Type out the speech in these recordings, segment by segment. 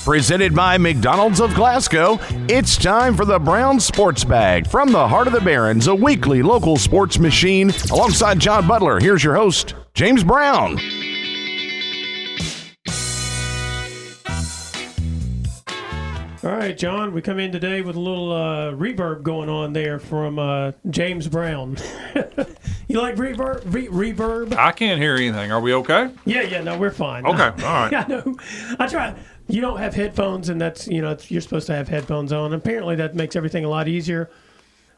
Presented by McDonald's of Glasgow, it's time for the Brown Sports Bag from the heart of the Barrens, a weekly local sports machine. Alongside John Butler, here's your host, James Brown. All right, John, we come in today with a little reverb going on there from James Brown. You like reverb? I can't hear anything. Are we okay? Yeah, no, we're fine. Okay, all right. I know. I try. You don't have headphones, and that's, you're supposed to have headphones on. Apparently, that makes everything a lot easier.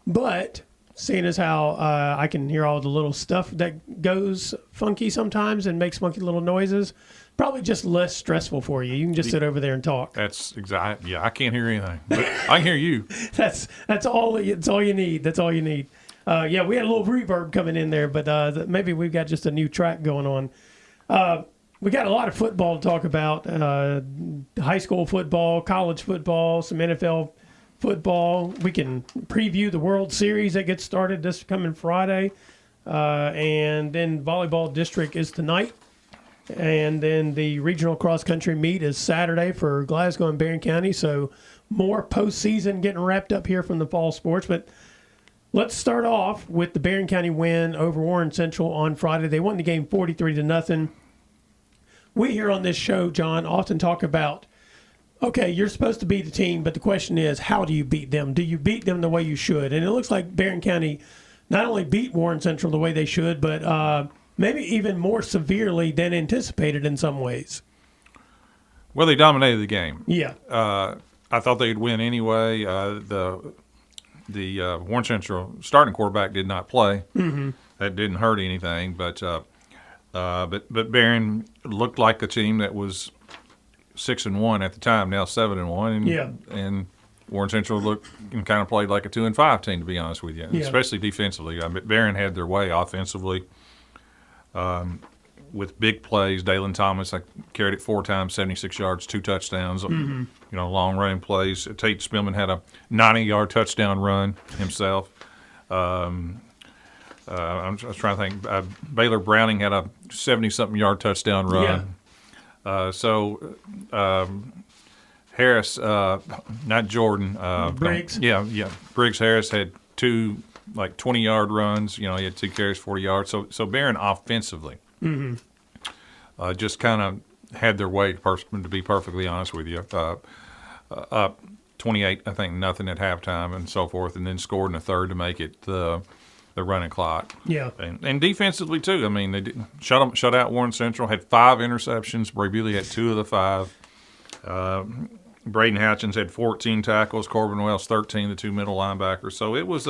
But seeing as how I can hear all the little stuff that goes funky sometimes and makes funky little noises, probably just less stressful for you. You can just sit over there and talk. That's exactly. Yeah, I can't hear anything, but I can hear you. That's all. It's all you need. That's all you need. Yeah, we had a little reverb coming in there, but maybe we've got just a new track going on. We got a lot of football to talk about. High school football, college football, some NFL football. We can preview the World Series that gets started this coming Friday. And then volleyball district is tonight. And then the regional cross-country meet is Saturday for Glasgow and Barron County. So more postseason getting wrapped up here from the fall sports. But let's start off with the Barron County win over Warren Central on Friday. They won the game 43-0. We here on this show, John, often talk about, okay, you're supposed to beat the team, but the question is, how do you beat them? Do you beat them the way you should? And it looks like Barron County not only beat Warren Central the way they should, but maybe even more severely than anticipated in some ways. Well, they dominated the game. Yeah. I thought they'd win anyway. The Warren Central starting quarterback did not play. Mm-hmm. That didn't hurt anything, but Barron looked like a team that was 6-1 at the time, now 7-1. And Warren Central looked and kind of played like a 2-5 team, to be honest with you, especially defensively. Barron had their way offensively with big plays. Dalen Thomas, I carried it 4 times, 76 yards, 2 touchdowns. Mm-hmm. Long running plays. Tate Spillman had a 90-yard touchdown run himself. I was trying to think. Baylor Browning had a 70-something yard touchdown run. Yeah. Harris, not Jordan. Briggs. Briggs Harris had 2 20-yard runs. He had 2 carries, 40 yards. So Barron offensively just kind of had their way, to be perfectly honest with you. Up 28, I think, nothing at halftime and so forth, and then scored in the third to make it the running clock. Yeah. And defensively, too. I mean, they shut out Warren Central, had 5 interceptions. Bray Bewley had 2 of the 5. Braden Hutchins had 14 tackles. Corbin Wells, 13, the 2 middle linebackers. So it was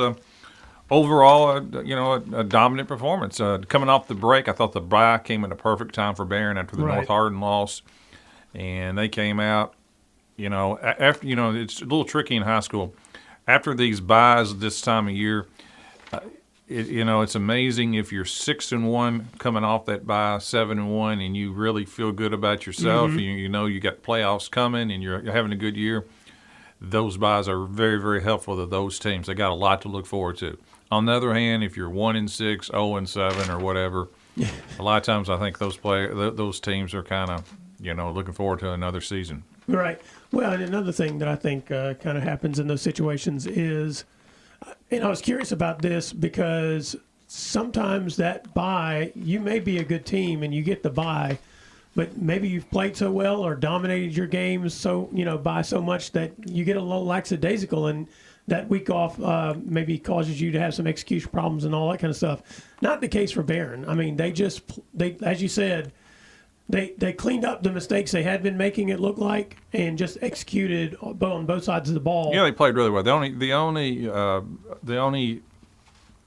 overall, a dominant performance. Coming off the break, I thought the bye came at a perfect time for Barron after the North Hardin loss. And they came out, after, it's a little tricky in high school. After these byes this time of year, it's amazing if you're 6-1 coming off that bye, 7-1, and you really feel good about yourself. Mm-hmm. You got playoffs coming, and you're having a good year. Those byes are very, very helpful to those teams. They got a lot to look forward to. On the other hand, if you're 1-6, 0-7, or whatever, a lot of times I think those teams are kind of looking forward to another season. Right. Well, and another thing that I think kind of happens in those situations is. And I was curious about this because sometimes that bye, you may be a good team and you get the bye, but maybe you've played so well or dominated your games by so much that you get a little lackadaisical, and that week off maybe causes you to have some execution problems and all that kind of stuff. Not the case for Barron. I mean, they as you said, They cleaned up the mistakes they had been making, it looked like, and just executed on both sides of the ball. Yeah, they played really well. The only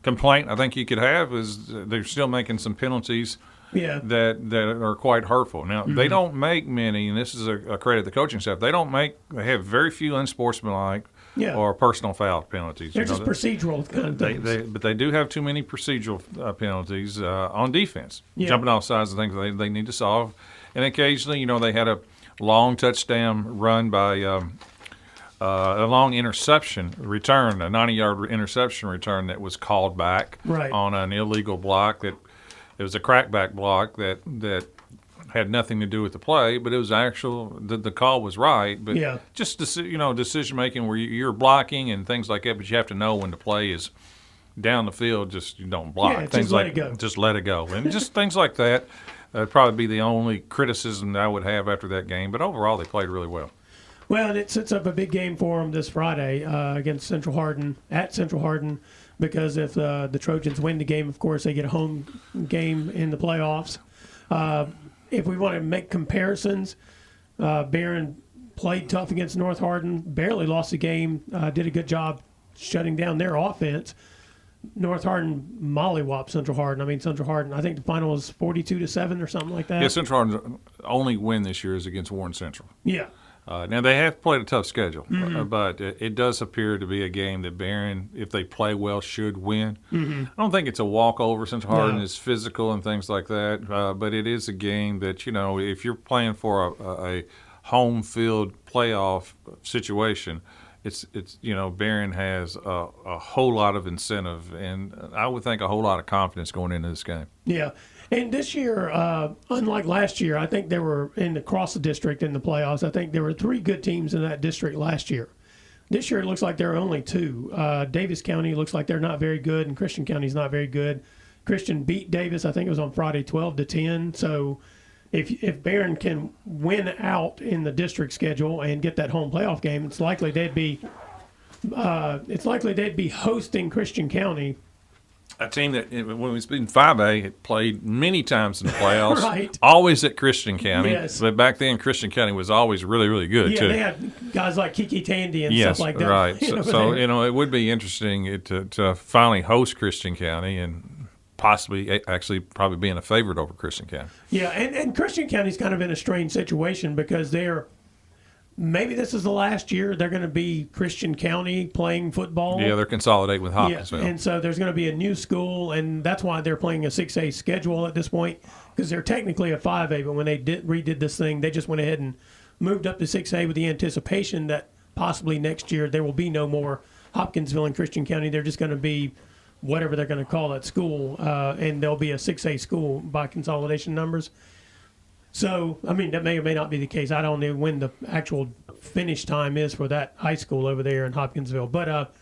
complaint I think you could have is they're still making some penalties that are quite hurtful. Now, they don't make many, and this is a credit to the coaching staff. They have very few unsportsmanlike or personal foul penalties. They're just procedural kind of things. But they do have too many procedural penalties on defense, jumping off sides of things they need to solve. And occasionally, they had a long touchdown run by a long interception return, a 90-yard interception return that was called back on an illegal block. It was a crackback block that had nothing to do with the play, but it was the call was right. But Yeah. just decision making where you're blocking and things like that. But you have to know when the play is down the field. Just you don't block. Yeah, things just let like it go. Just let it go, and just things like that. That'd probably be the only criticism that I would have after that game. But overall, they played really well. Well, and it sets up a big game for them this Friday against Central Hardin, at Central Hardin, because if the Trojans win the game, of course, they get a home game in the playoffs. If we want to make comparisons, Barron played tough against North Hardin, barely lost the game, did a good job shutting down their offense. North Hardin mollywopped Central Hardin. I mean, Central Hardin, I think the final was 42-7 or something like that. Yeah, Central Hardin's only win this year is against Warren Central. Yeah. Now, they have played a tough schedule, Mm-hmm. but it does appear to be a game that Barron, if they play well, should win. Mm-hmm. I don't think it's a walkover. Central Hardin is physical and things like that, but it is a game that, if you're playing for a home field playoff situation, it's Barron has a whole lot of incentive, and I would think a whole lot of confidence going into this game. Yeah. And this year, unlike last year, I think there were across the district in the playoffs. I think there were 3 good teams in that district last year. This year, it looks like there are only 2. Davis County looks like they're not very good, and Christian County's not very good. Christian beat Davis, I think it was on Friday, 12-10. So if Barron can win out in the district schedule and get that home playoff game, it's likely they'd be hosting Christian County. A team that, when we was in 5A, had played many times in the playoffs. Right. Always at Christian County. Yes. But back then, Christian County was always really, really good, Yeah, too. they had guys like Kiki Tandy and Yes, stuff like that. right. So they- it would be interesting to finally host Christian County and possibly actually probably being a favorite over Christian County. Yeah, and Christian County's kind of in a strange situation because maybe this is the last year they're going to be Christian County playing football. Yeah, they're consolidating with Hopkinsville. Yeah, and so there's going to be a new school, and that's why they're playing a 6A schedule at this point because they're technically a 5A, but when they redid this thing, they just went ahead and moved up to 6A with the anticipation that possibly next year there will be no more Hopkinsville and Christian County. They're just going to be whatever they're going to call that school, and there'll be a 6A school by consolidation numbers. So, I mean, that may or may not be the case. I don't know when the actual finish time is for that high school over there in Hopkinsville. But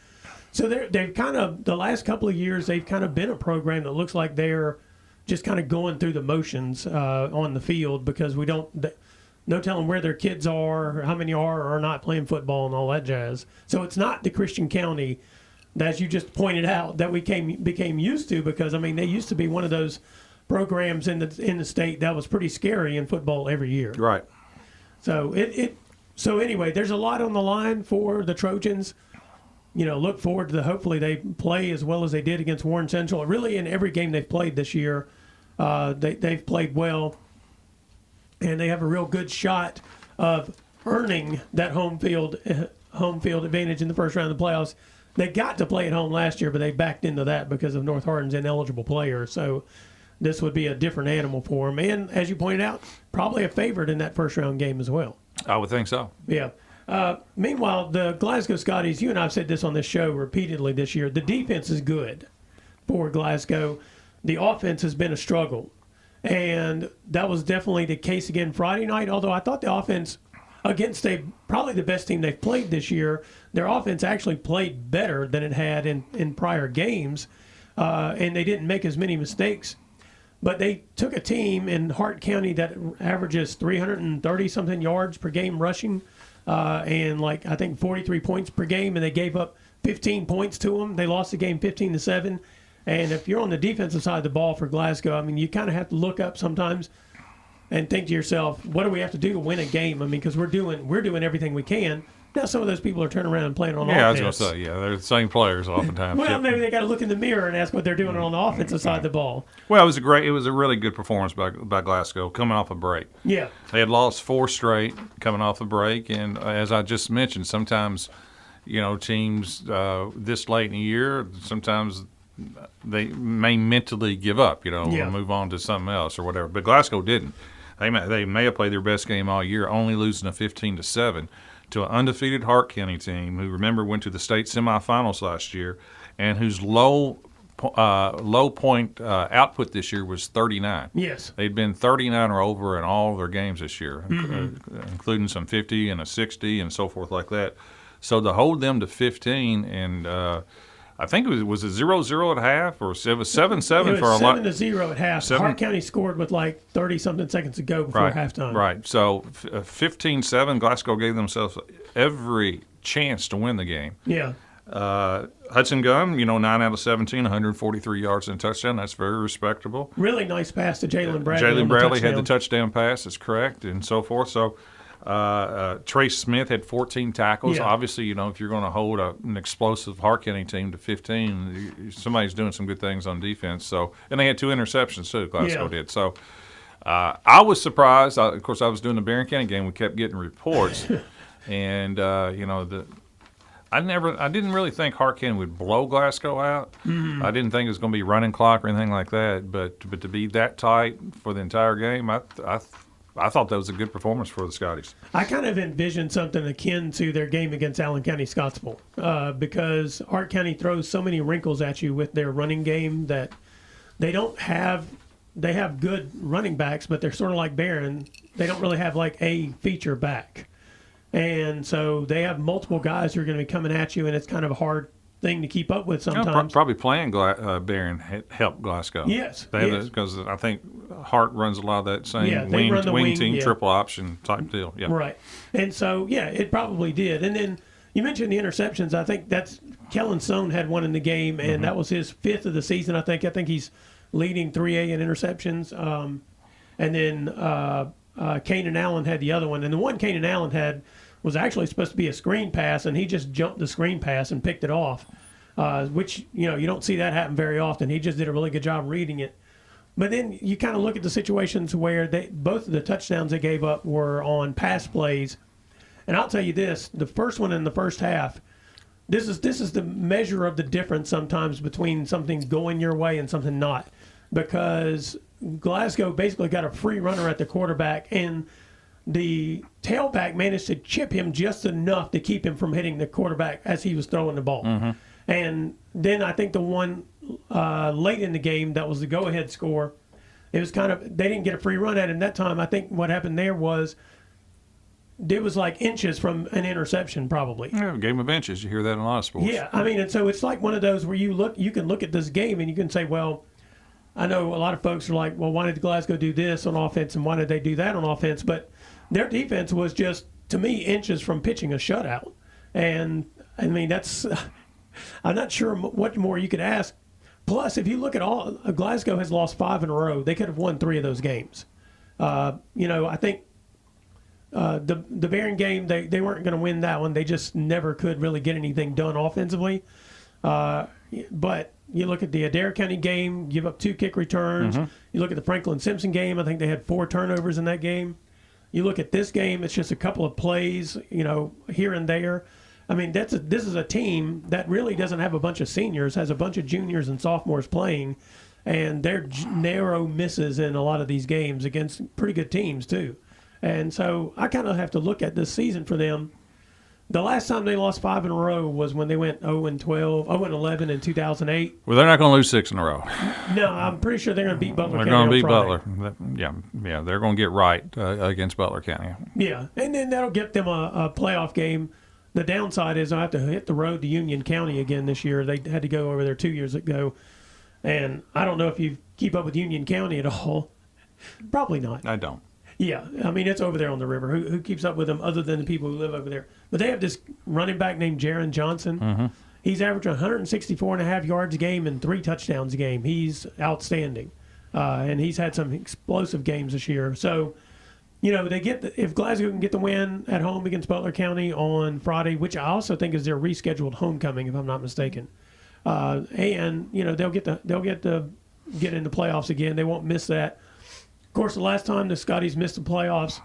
so they've kind of, the last couple of years, they've kind of been a program that looks like they're just kind of going through the motions on the field because no telling where their kids are, or how many are or are not playing football and all that jazz. So it's not the Christian County, as you just pointed out, that we became used to because, I mean, they used to be one of those programs in the state that was pretty scary in football every year. Right. So so anyway, there's a lot on the line for the Trojans. Look forward to hopefully they play as well as they did against Warren Central. Really, in every game they've played this year, they've played well, and they have a real good shot of earning that home field advantage in the first round of the playoffs. They got to play at home last year, but they backed into that because of North Hardin's ineligible players. So this would be a different animal for them. And as you pointed out, probably a favorite in that first round game as well. I would think so. Yeah. Meanwhile, the Glasgow Scotties, you and I have said this on this show repeatedly this year, the defense is good for Glasgow. The offense has been a struggle. And that was definitely the case again Friday night, although I thought the offense against probably the best team they've played this year, their offense actually played better than it had in prior games, and they didn't make as many mistakes. But they took a team in Hart County that averages 330-something yards per game rushing and, I think 43 points per game, and they gave up 15 points to them. They lost the game 15-7. And if you're on the defensive side of the ball for Glasgow, I mean, you kind of have to look up sometimes and think to yourself, what do we have to do to win a game? I mean, because we're doing everything we can. Now some of those people are turning around and playing on offense. Yeah, I was going to say, they're the same players oftentimes. Well, Yep. maybe they got to look in the mirror and ask what they're doing on the offensive side of the ball. Well, it was a really good performance by Glasgow coming off a break. Yeah. They had lost 4 straight coming off a break, and as I just mentioned, sometimes, teams this late in the year, sometimes they may mentally give up, and move on to something else or whatever. But Glasgow didn't. They may have played their best game all year, only losing a 15-7 to an undefeated Hart County team who, remember, went to the state semifinals last year and whose low low point output this year was 39. Yes. They'd been 39 or over in all their games this year, including some 50 and a 60 and so forth like that. So to hold them to 15 and I think it was a 0-0 at half, or it was 7-7 for a lot. 7-0 at half. Hart County scored with like 30-something seconds to go before halftime. Right. So 15-7, Glasgow gave themselves every chance to win the game. Yeah. Hudson Gunn, 9 out of 17, 143 yards and a touchdown. That's very respectable. Really nice pass to Jalen Bradley. Jalen Bradley had the touchdown pass. That's correct, and so forth. So. Trace Smith had 14 tackles. Yeah. Obviously, if you're going to hold an explosive Hart County team to 15, somebody's doing some good things on defense. So, and they had 2 interceptions too. Glasgow did. So, I was surprised. Of course, I was doing the Barron County game. We kept getting reports, and I didn't really think Hart County would blow Glasgow out. Mm-hmm. I didn't think it was going to be running clock or anything like that. But to be that tight for the entire game, I thought that was a good performance for the Scotties. I kind of envisioned something akin to their game against Allen County Scottsville because Hart County throws so many wrinkles at you with their running game that they have good running backs, but they're sort of like Barron. They don't really have like a feature back. And so they have multiple guys who are going to be coming at you, and it's kind of a hard thing to keep up with sometimes. Probably playing Barron helped Glasgow. Yes. Because I think Hart runs a lot of that same wing team, triple option type deal. Yeah. Right. And so, it probably did. And then you mentioned the interceptions. I think that's Kellen Stone had one in the game, and that was his 5th of the season, I think. I think he's leading 3A in interceptions. And then Kanan Allen had the other one. And the one Kanan Allen had was actually supposed to be a screen pass, and he just jumped the screen pass and picked it off, which, you don't see that happen very often. He just did a really good job reading it. But then you kind of look at the situations where both of the touchdowns they gave up were on pass plays. And I'll tell you this, the first one in the first half, this is the measure of the difference sometimes between something going your way and something not. Because Glasgow basically got a free runner at the quarterback, and the tailback managed to chip him just enough to keep him from hitting the quarterback as he was throwing the ball. Mm-hmm. And then I think the one late in the game that was the go-ahead score, it was they didn't get a free run at him that time. I think what happened there was it was like inches from an interception probably. Yeah, game of inches. You hear that in a lot of sports. Yeah, and so it's like one of those where you can look at this game and you can say, well, I know a lot of folks are like, well, why did Glasgow do this on offense and why did they do that on offense? But their defense was just, to me, inches from pitching a shutout. And, that's – I'm not sure what more you could ask. Plus, if you look at Glasgow has lost 5 in a row. They could have won 3 of those games. I think the Barron game, they weren't going to win that one. They just never could really get anything done offensively. But you look at the Adair County game, give up 2 kick returns. Mm-hmm. You look at the Franklin Simpson game, I think they had 4 turnovers in that game. You look at this game, it's just a couple of plays, here and there. This is a team that really doesn't have a bunch of seniors, has a bunch of juniors and sophomores playing, and they're narrow misses in a lot of these games against pretty good teams too. And so I kind of have to look at this season for them. The last time they lost 5 in a row was when they went 0-12, 0-11 in 2008. Well, they're not going to lose 6 in a row. No, I'm pretty sure they're going to beat Butler County. They're going to beat Friday. Butler. Yeah, they're going to get right against Butler County. Yeah, and then that'll get them a playoff game. The downside is I have to hit the road to Union County again this year. They had to go over there 2 years ago, and I don't know if you keep up with Union County at all. Probably not. I don't. Yeah, it's over there on the river. Who keeps up with them other than the people who live over there? But they have this running back named Jaron Johnson. Mm-hmm. He's averaging 164.5 yards a game and 3 touchdowns a game. He's outstanding, and he's had some explosive games this year. So, they if Glasgow can get the win at home against Butler County on Friday, which I also think is their rescheduled homecoming, if I'm not mistaken, and they'll get in the playoffs again. They won't miss that. Of course, the last time the Scotties missed the playoffs,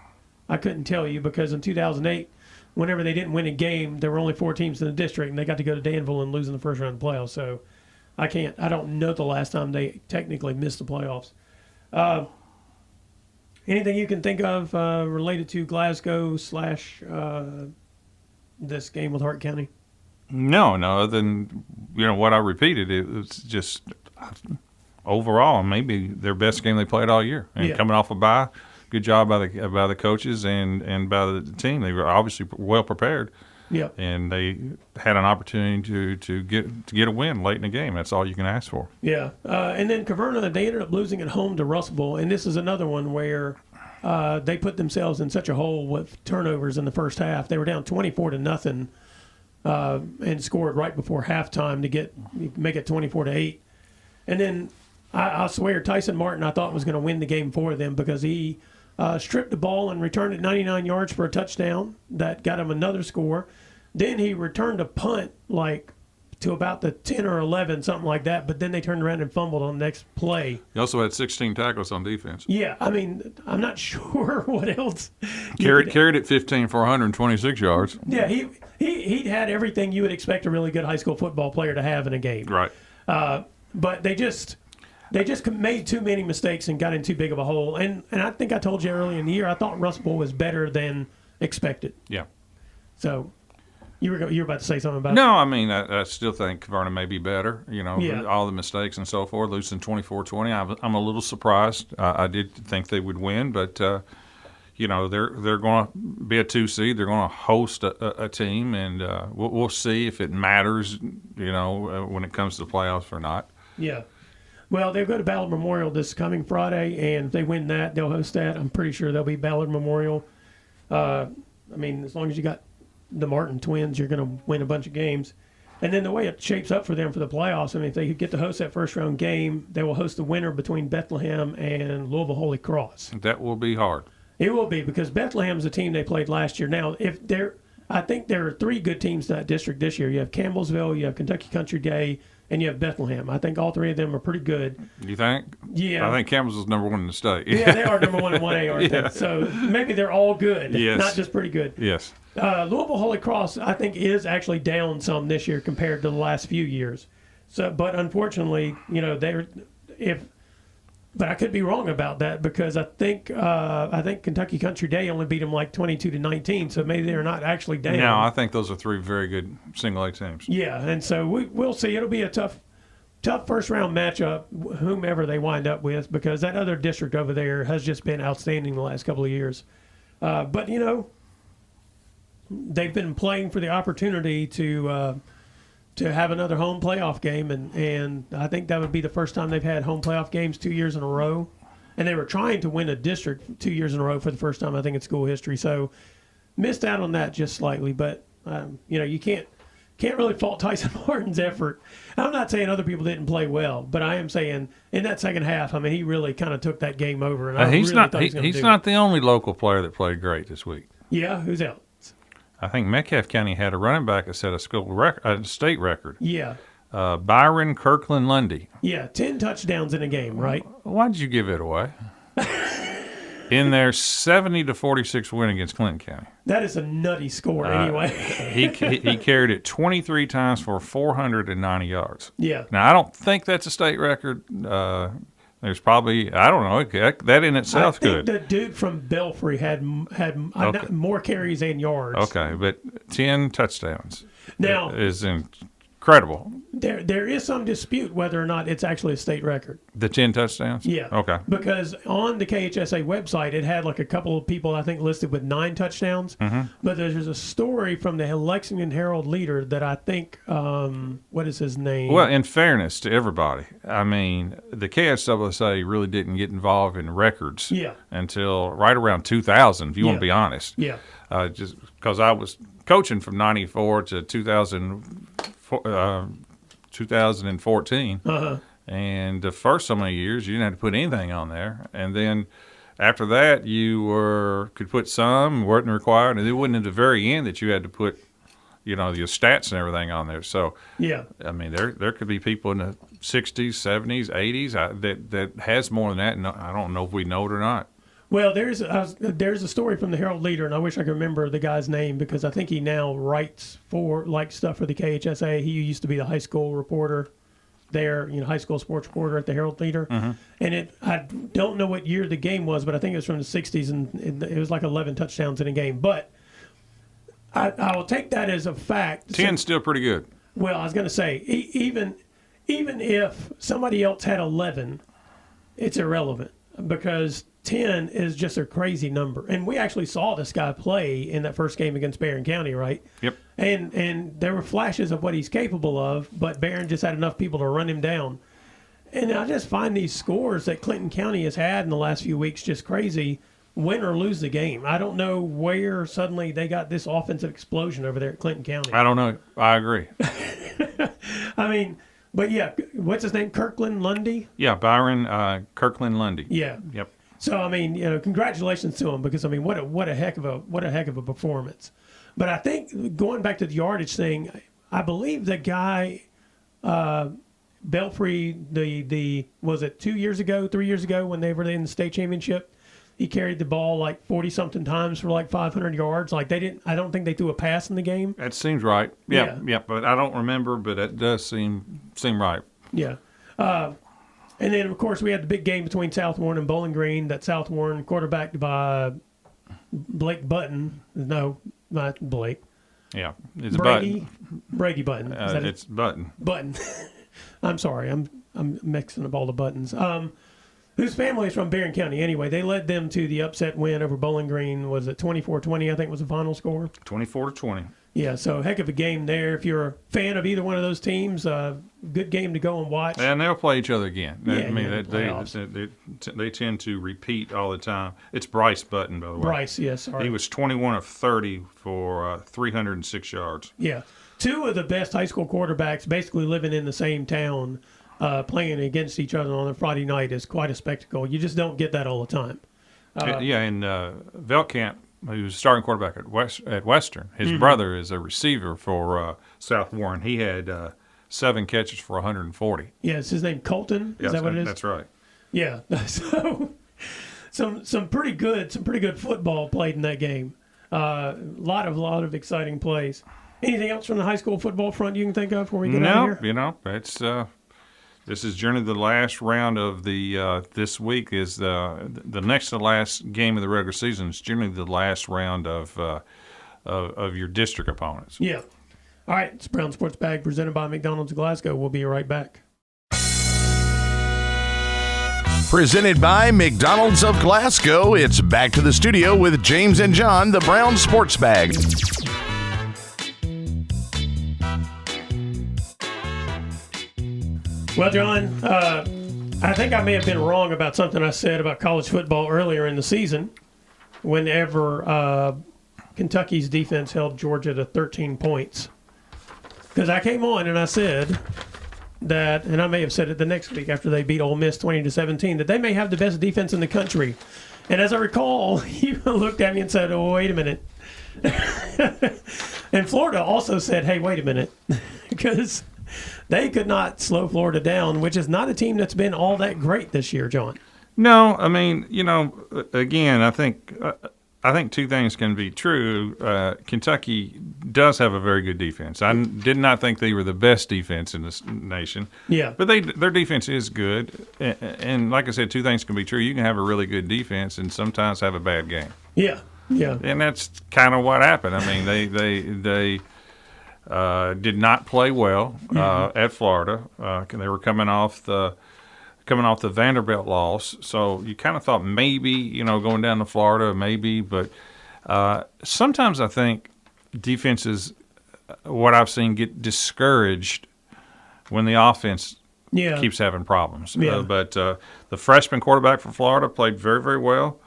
I couldn't tell you because in 2008, whenever they didn't win a game, there were only 4 teams in the district, and they got to go to Danville and lose in the first round of the playoffs. So I don't know the last time they technically missed the playoffs. Anything you can think of related to Glasgow / this game with Hart County? No, other than, what I repeated. It was just overall, maybe their best game they played all year. And coming off a bye, good job by the coaches and by the team. They were obviously well prepared. Yep. And they had an opportunity to get a win late in the game. That's all you can ask for. Yeah. And then Caverna, they ended up losing at home to Russellville, and this is another one where they put themselves in such a hole with turnovers in the first half. They were down 24-0 and scored right before halftime to make it 24-8. And then I swear Tyson Martin I thought was going to win the game for them because he stripped the ball and returned it 99 yards for a touchdown. That got him another score. Then he returned a punt to about the 10 or 11, something like that, but then they turned around and fumbled on the next play. He also had 16 tackles on defense. Yeah, I mean, I'm not sure what else. Carried it 15 for 126 yards. Yeah, he had everything you would expect a really good high school football player to have in a game. Right. But they just made too many mistakes and got in too big of a hole. And I think I told you earlier in the year, I thought Russellville was better than expected. Yeah. So you were about to say something about No, I mean, I still think Caverna may be better, Yeah. all the mistakes and so forth, losing 24-20. I'm a little surprised. I did think they would win, but, they're going to be a 2 seed. They're going to host a team, and we'll see if it matters, when it comes to the playoffs or not. Yeah. Well, they'll go to Ballard Memorial this coming Friday, and if they win that, they'll host that. I'm pretty sure they'll be Ballard Memorial. I mean, as long as you got the Martin twins, you're going to win a bunch of games. And then the way it shapes up for them for the playoffs, I mean, if they get to host that first-round game, they will host the winner between Bethlehem and Louisville Holy Cross. That will be hard. It will be because Bethlehem's the team they played last year. Now, I think there are 3 good teams in that district this year. You have Campbellsville, you have Kentucky Country Day, and you have Bethlehem. I think all 3 of them are pretty good. You think? Yeah. I think Campbell's is number 1 in the state. Yeah, they are number 1 in 1A, aren't they? So maybe they're all good, Yes. not just pretty good. Yes. Louisville Holy Cross, I think, is actually down some this year compared to the last few years. So, but unfortunately, but I could be wrong about that because I think Kentucky Country Day only beat them like 22-19, so maybe they're not actually down. No, I think those are 3 very good single A teams. Yeah, and so we'll see. It'll be a tough first round matchup, whomever they wind up with, because that other district over there has just been outstanding the last couple of years. But they've been playing for the opportunity to have another home playoff game, and I think that would be the first time they've had home playoff games 2 years in a row. And they were trying to win a district 2 years in a row for the first time, I think, in school history. So missed out on that just slightly. But, you can't really fault Tyson Martin's effort. I'm not saying other people didn't play well, but I am saying in that second half, I mean, he really kind of took that game over. And He's not the only local player that played great this week. Yeah, who's out? I think Metcalfe County had a running back that set a state record. Yeah. Byron Kirkland Lundy. Yeah, 10 touchdowns in a game, right? Why did you give it away? In their 70-46 win against Clinton County. That is a nutty score anyway. he carried it 23 times for 490 yards. Yeah. Now, I don't think that's a state record. There's probably, I don't know, that in itself good. The dude from Belfry had more carries and yards. Okay, but 10 touchdowns now is incredible. There is some dispute whether or not it's actually a state record. The 10 touchdowns? Yeah. Okay. Because on the KHSA website, it had like a couple of people, I think, listed with 9 touchdowns. Mm-hmm. But there's a story from the Lexington Herald Leader that I think, what is his name? Well, in fairness to everybody, I mean, the KHSA really didn't get involved in records until right around 2000, if you want to be honest. Yeah. Just because I was coaching from 94 to 2014. Uh-huh. And the first so many years, you didn't have to put anything on there. And then after that, you could put some, wasn't required. And it wasn't at the very end that you had to put, your stats and everything on there. So, I mean, there could be people in the 60s, 70s, 80s that has more than that. And I don't know if we know it or not. Well, there's a story from the Herald Leader, and I wish I could remember the guy's name because I think he now writes for stuff for the KHSA. He used to be the high school reporter there, high school sports reporter at the Herald Leader. Mm-hmm. And I don't know what year the game was, but I think it was from the 60s, and it was like 11 touchdowns in a game. But I will take that as a fact. 10's still pretty good. Well, I was going to say, even even if somebody else had 11, it's irrelevant because 10 is just a crazy number. And we actually saw this guy play in that first game against Barron County, right? Yep. And there were flashes of what he's capable of, but Barron just had enough people to run him down. And I just find these scores that Clinton County has had in the last few weeks just crazy, win or lose the game. I don't know where suddenly they got this offensive explosion over there at Clinton County. I don't know. I agree. I mean, but yeah, what's his name? Kirkland Lundy? Yeah, Byron Kirkland Lundy. Yeah. Yep. So I mean, congratulations to him because I mean, what a heck of a performance. But I think going back to the yardage thing, I believe the guy Belfry, the was it 3 years ago when they were in the state championship, he carried the ball like 40-something times for like 500 yards. Like I don't think they threw a pass in the game. That seems right. Yeah. But I don't remember, but it does seem right. Yeah. And then, of course, we had the big game between South Warren and Bowling Green that South Warren quarterbacked by Blake Button. No, not Blake. Yeah. It's Brady Button. Is that it's Button. Button. I'm sorry. I'm mixing up all the buttons. Whose family is from Barron County. Anyway, they led them to the upset win over Bowling Green. Was it 24-20, I think was the final score? 24-20. Yeah, so heck of a game there. If you're a fan of either one of those teams, good game to go and watch. And they'll play each other again. Yeah, I mean, the they tend to repeat all the time. It's Bryce Button, by the way. Bryce, yes. Sorry. He was 21 of 30 for 306 yards. Yeah. Two of the best high school quarterbacks basically living in the same town, playing against each other on a Friday night is quite a spectacle. You just don't get that all the time. And Velkamp, who's starting quarterback at Western, his brother is a receiver for South Warren. He had 7 catches for 140. Yeah, is his name Colton? Is Yes, that what it is? That's right. Yeah. So some pretty good football played in that game. Lot of exciting plays. Anything else from the high school football front you can think of before we get out of here? It's this is generally the last round of the this week is the next to last game of the regular season. It's generally the last round of your district opponents. Yeah. All right, it's Brown Sports Bag presented by McDonald's of Glasgow. We'll be right back. Presented by McDonald's of Glasgow, it's back to the studio with James and John, the Brown Sports Bag. Well, John, I think I may have been wrong about something I said about college football earlier in the season whenever Kentucky's defense held Georgia to 13 points. Because I came on and I said that, and I may have said it the next week after they beat Ole Miss 20-17, that they may have the best defense in the country. And as I recall, you looked at me and said, oh, wait a minute. And Florida also said, hey, wait a minute. Because they could not slow Florida down, which is not a team that's been all that great this year, John. No, I mean, again, I think two things can be true. Kentucky does have a very good defense. I did not think they were the best defense in this nation. Yeah. But their defense is good. And like I said, two things can be true. You can have a really good defense and sometimes have a bad game. Yeah, yeah. And that's kind of what happened. I mean, they did not play well at Florida. They were coming off the Vanderbilt loss, so you kind of thought maybe going down to Florida, maybe. But sometimes I think defenses, what I've seen, get discouraged when the offense keeps having problems. Yeah. But the freshman quarterback for Florida played very, very well,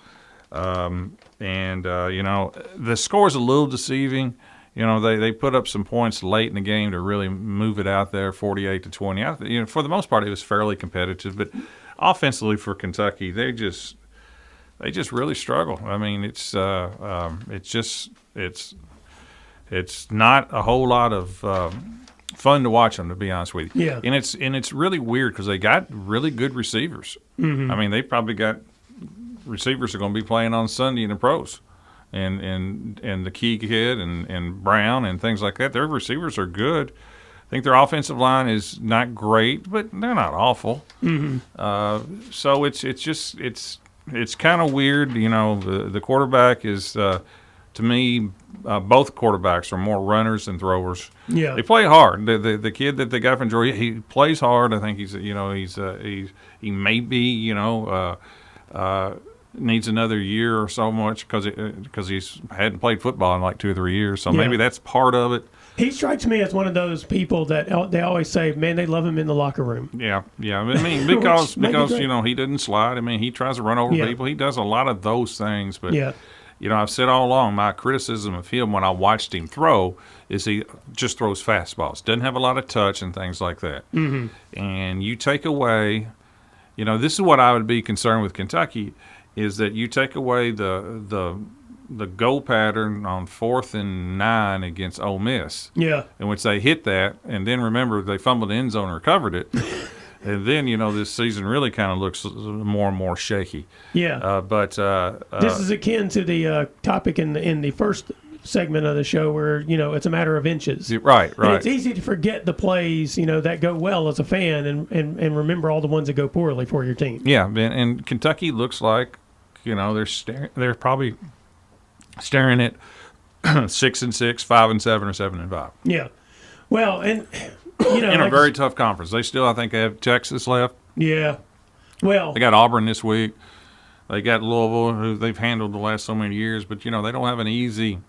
and the score is a little deceiving. They put up some points late in the game to really move it out there, 48-20. For the most part, it was fairly competitive. But offensively for Kentucky, they just really struggle. I mean, it's not a whole lot of fun to watch them, to be honest with you. Yeah. And it's really weird because they got really good receivers. Mm-hmm. I mean, they probably got receivers that are going to be playing on Sunday in the pros. And the Key kid and Brown and things like that. Their receivers are good. I think their offensive line is not great, but they're not awful. Mm-hmm. So it's kind of weird. The quarterback is to to me, both quarterbacks are more runners than throwers. Yeah. They play hard. The kid that they got from Georgia, he plays hard. I think he may be, needs another year or so much because he's hadn't played football in like 2 or 3 years. So maybe that's part of it. He strikes me as one of those people that they always say, man, they love him in the locker room. Yeah. I mean, because he doesn't slide. I mean, he tries to run over people. He does a lot of those things. But I've said all along, my criticism of him when I watched him throw is he just throws fastballs. Doesn't have a lot of touch and things like that. Mm-hmm. And you take away, this is what I would be concerned with Kentucky, is that you take away the goal pattern on 4th and 9 against Ole Miss. Yeah. In which they hit that, and then remember they fumbled the end zone and recovered it. And then, this season really kind of looks more and more shaky. Yeah. This is akin to the topic in the first segment of the show where, it's a matter of inches. Right. And it's easy to forget the plays, that go well as a fan and remember all the ones that go poorly for your team. Yeah, and Kentucky looks like, they're probably staring at 6-6, 5-7, or 7-5. Yeah. Well, and in a very tough conference. They still, I think, have Texas left. Yeah. Well, they got Auburn this week. They got Louisville, who they've handled the last so many years. But they don't have an easy.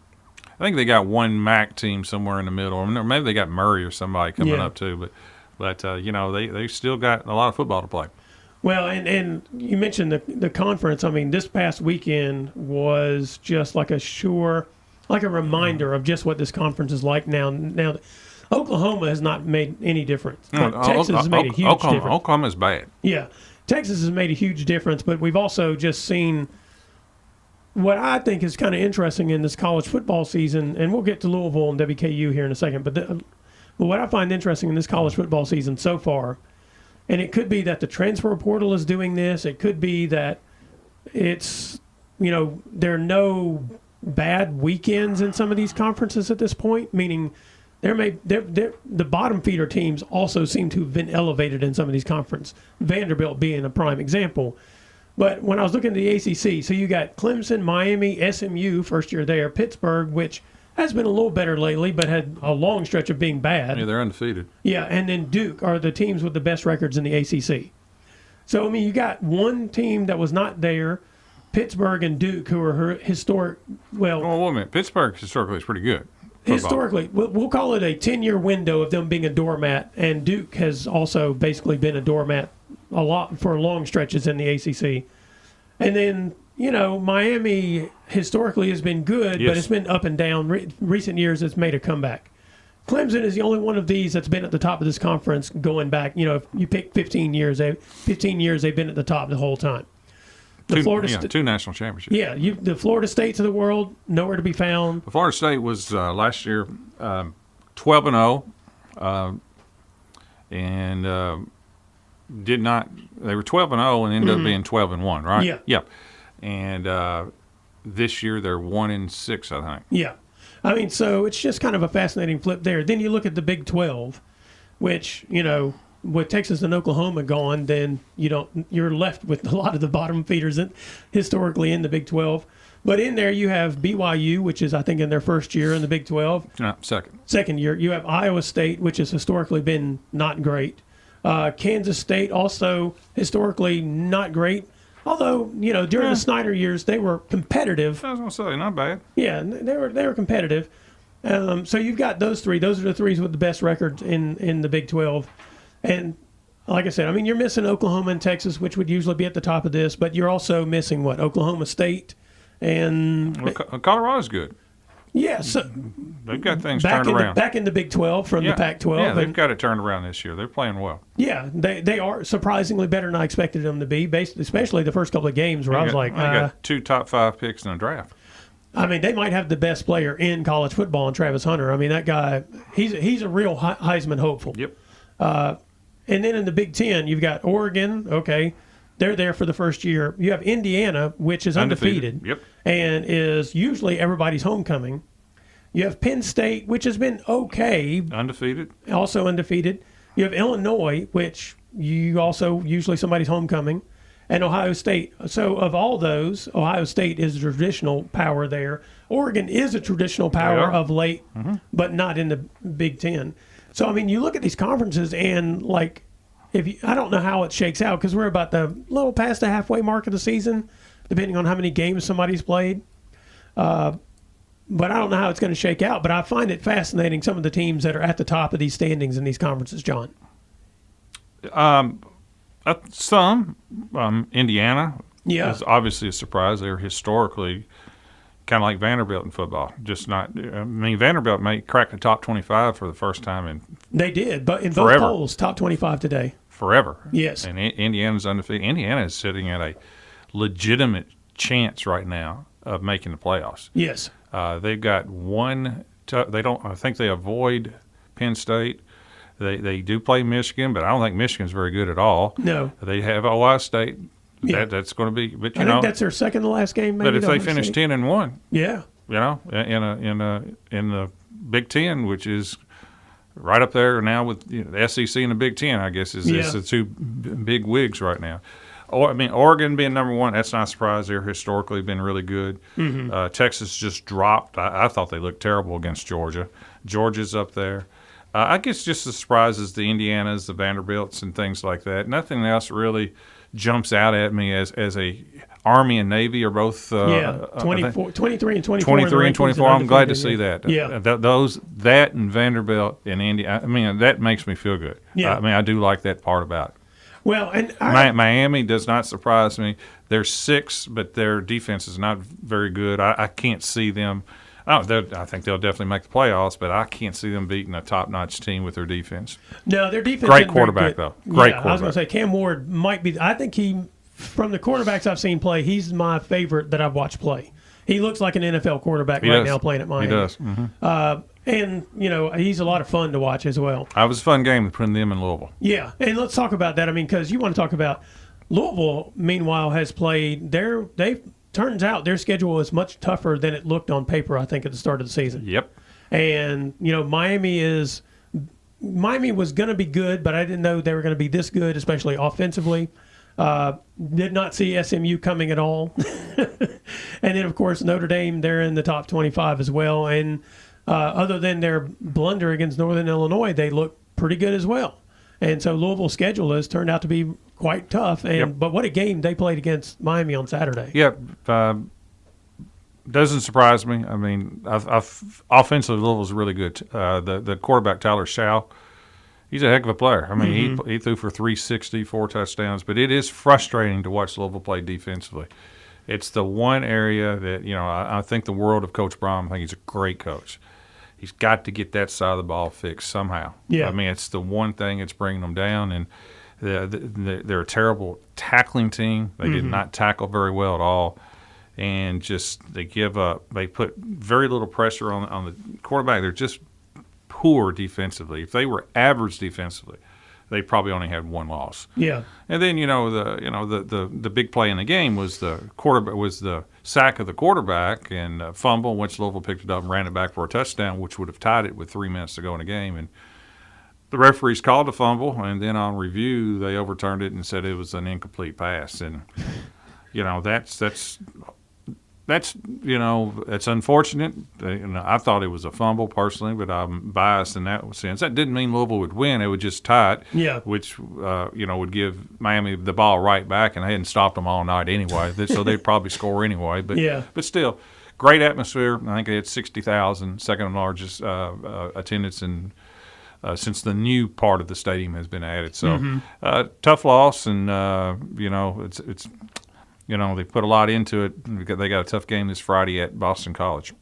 I think they got one MAC team somewhere in the middle, or maybe they got Murray or somebody coming up too. But they still got a lot of football to play. Well, and you mentioned the conference. I mean, this past weekend was just like a reminder of just what this conference is like now. Now, Oklahoma has not made any difference. Texas has made a huge difference. Oklahoma's bad. Yeah, Texas has made a huge difference, but we've also just seen what I think is kind of interesting in this college football season, and we'll get to Louisville and WKU here in a second, but what I find interesting in this college football season so far, and it could be that the transfer portal is doing this. It could be that it's, there are no bad weekends in some of these conferences at this point, meaning the bottom feeder teams also seem to have been elevated in some of these conferences, Vanderbilt being a prime example. But when I was looking at the ACC, so you got Clemson, Miami, SMU, first year there, Pittsburgh, which has been a little better lately, but had a long stretch of being bad. Yeah, they're undefeated. Yeah, and then Duke are the teams with the best records in the ACC. So, I mean, you got one team that was not there, Pittsburgh and Duke, who are historic. Well, wait a minute. Pittsburgh historically is pretty good. Historically, we'll call it a 10-year window of them being a doormat, and Duke has also basically been a doormat a lot for long stretches in the ACC. And then, Miami historically has been good, but it's been up and down. Recent years, it's made a comeback. Clemson is the only one of these that's been at the top of this conference going back. If you pick 15 years, they've been at the top the whole time. Two national championships. Yeah, the Florida States of the world, nowhere to be found. The Florida State was last year 12-0, and did not. They were 12-0 and ended up being 12-1, right? Yeah. Yep. And this year they're 1-6, I think. Yeah. I mean, so it's just kind of a fascinating flip there. Then you look at the Big 12, which, with Texas and Oklahoma gone, then you're left with a lot of the bottom feeders historically in the Big 12. But in there you have BYU, which is I think in their first year in the Big 12. No, second. Second year. You have Iowa State, which has historically been not great. Kansas State also historically not great. Although, during the Snyder years, they were competitive. I was going to say, not bad. Yeah, they were competitive. So you've got those three. Those are the threes with the best records in the Big 12. And like I said, I mean, you're missing Oklahoma and Texas, which would usually be at the top of this, but you're also missing what? Oklahoma State and Colorado's good. Yeah, so they've got things turned around. Back in the Big 12 from the Pac-12. Yeah, they've got it turned around this year. They're playing well. Yeah, they are surprisingly better than I expected them to be, especially the first couple of games where I was like, I got 2 top 5 picks in the draft. I mean, they might have the best player in college football in Travis Hunter. I mean, that guy, he's a real Heisman hopeful. Yep. And then in the Big 10, you've got Oregon. Okay, they're there for the first year. You have Indiana, which is undefeated. Yep. And is usually everybody's homecoming. You have Penn State, which has been okay. Undefeated. Also undefeated. You have Illinois, which you also usually somebody's homecoming. and Ohio State. So of all those, Ohio State is a traditional power there. Oregon is a traditional power of late, but not in the Big Ten. So, I mean, you look at these conferences and, like, I don't know how it shakes out because we're about the little past the halfway mark of the season, depending on how many games somebody's played. But I don't know how it's going to shake out. But I find it fascinating, some of the teams that are at the top of these standings in these conferences, John. Indiana Yeah. is obviously a surprise. They're historically kind of like Vanderbilt in football. Just not. I mean, Vanderbilt may crack the top 25 for the first time in They did, but in Forever. both polls, top 25 today. forever. Yes. And Indiana's undefeated. Indiana is sitting at a legitimate chance right now of making the playoffs. Yes. They've got one. They don't. I think they avoid Penn State. They do play Michigan, but I don't think Michigan's very good at all. No. They have Ohio State. Yeah. That's going to be. But I think that's their second to last game. Maybe but if they Ohio finish State. 10-1, Yeah. you know, in the Big Ten, which is right up there now with the SEC and the Big Ten, I guess is the two big wigs right now. I mean, Oregon being number one, that's not a surprise. They're historically been really good. Texas just dropped. I thought they looked terrible against Georgia. Georgia's up there. I guess just the surprises, the Indianas, the Vanderbilts, and things like that. Nothing else really jumps out at me as a Army and Navy are both 23 and 24. 23 and 24. I'm glad to see that. Yeah. That and Vanderbilt and Indiana. I mean, that makes me feel good. Yeah. I mean, I do like that part about it. Well, and Miami does not surprise me. They're 6, but their defense is not very good. I can't see them. I think they'll definitely make the playoffs, but I can't see them beating a top-notch team with their defense. No, their defense. Great isn't very quarterback, good. though. Great quarterback. I was going to say Cam Ward might be. I think from the quarterbacks I've seen play, he's my favorite that I've watched play. He looks like an NFL quarterback now playing at Miami. He does. Mm-hmm. And, he's a lot of fun to watch as well. It was a fun game between them and Louisville. Yeah, and let's talk about that. I mean, because you want to talk about Louisville, meanwhile, has played turns out their schedule is much tougher than it looked on paper, I think, at the start of the season. Yep. And, Miami was going to be good, but I didn't know they were going to be this good, especially offensively. Did not see SMU coming at all. And then, of course, Notre Dame, they're in the top 25 as well. And other than their blunder against Northern Illinois, they look pretty good as well. And so Louisville's schedule has turned out to be quite tough. But what a game they played against Miami on Saturday. Yep. Doesn't surprise me. I mean, offensively, Louisville's really good. The quarterback, Tyler Shaw, he's a heck of a player. I mean, he threw for 360, 4 touchdowns. But it is frustrating to watch Louisville play defensively. It's the one area that, I think the world of Coach Brown. I think he's a great coach. He's got to get that side of the ball fixed somehow. Yeah. I mean, it's the one thing that's bringing them down. And they're a terrible tackling team. They did not tackle very well at all. And just they give up. They put very little pressure on the quarterback. They're just poor defensively. If they were average defensively, they probably only had one loss. Yeah. And then the big play in the game was the sack of the quarterback and fumble, which Louisville picked it up and ran it back for a touchdown, which would have tied it with 3 minutes to go in the game. And the referees called the fumble, and then on review they overturned it and said it was an incomplete pass. And that's unfortunate. I thought it was a fumble personally, but I'm biased in that sense. That didn't mean Louisville would win; it would just tie it. Yeah. Which would give Miami the ball right back, and they hadn't stopped them all night anyway, so they'd probably score anyway. But still, great atmosphere. I think they had 60,000, second largest attendance since the new part of the stadium has been added. So tough loss, and it's. They put a lot into it. They got a tough game this Friday at Boston College.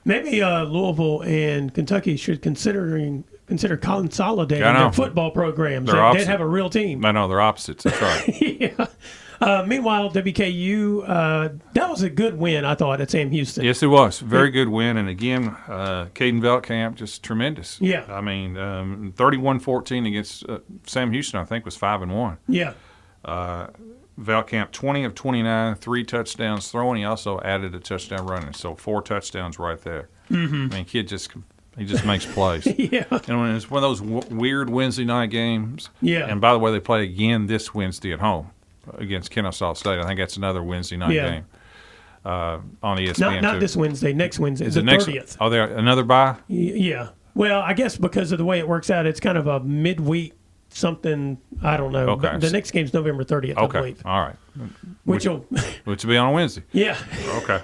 Maybe Louisville and Kentucky should consider consolidating their football programs. They'd have a real team. I know, they're opposites. That's right. Yeah. Meanwhile, WKU, that was a good win, I thought, at Sam Houston. Yes, it was. Very good win. And, again, Caden Veldkamp, just tremendous. Yeah. I mean, 31-14 against Sam Houston, I think, was 5-1. Yeah. Veldkamp, 20 of 29, 3 touchdowns throwing. He also added a touchdown running, so 4 touchdowns right there. I mean, kid just makes plays. Yeah. And it's one of those weird Wednesday night games. Yeah. And by the way, they play again this Wednesday at home. against Kennesaw State. I think that's another Wednesday night game on ESPN. Not this Wednesday, next Wednesday, Is the it next? 30th. Oh, there another bye? Yeah. Well, I guess because of the way it works out, it's kind of a midweek something. I don't know. Okay. But the next game's November 30th, I Okay, believe. all right. Which will be on a Wednesday. Yeah. Okay.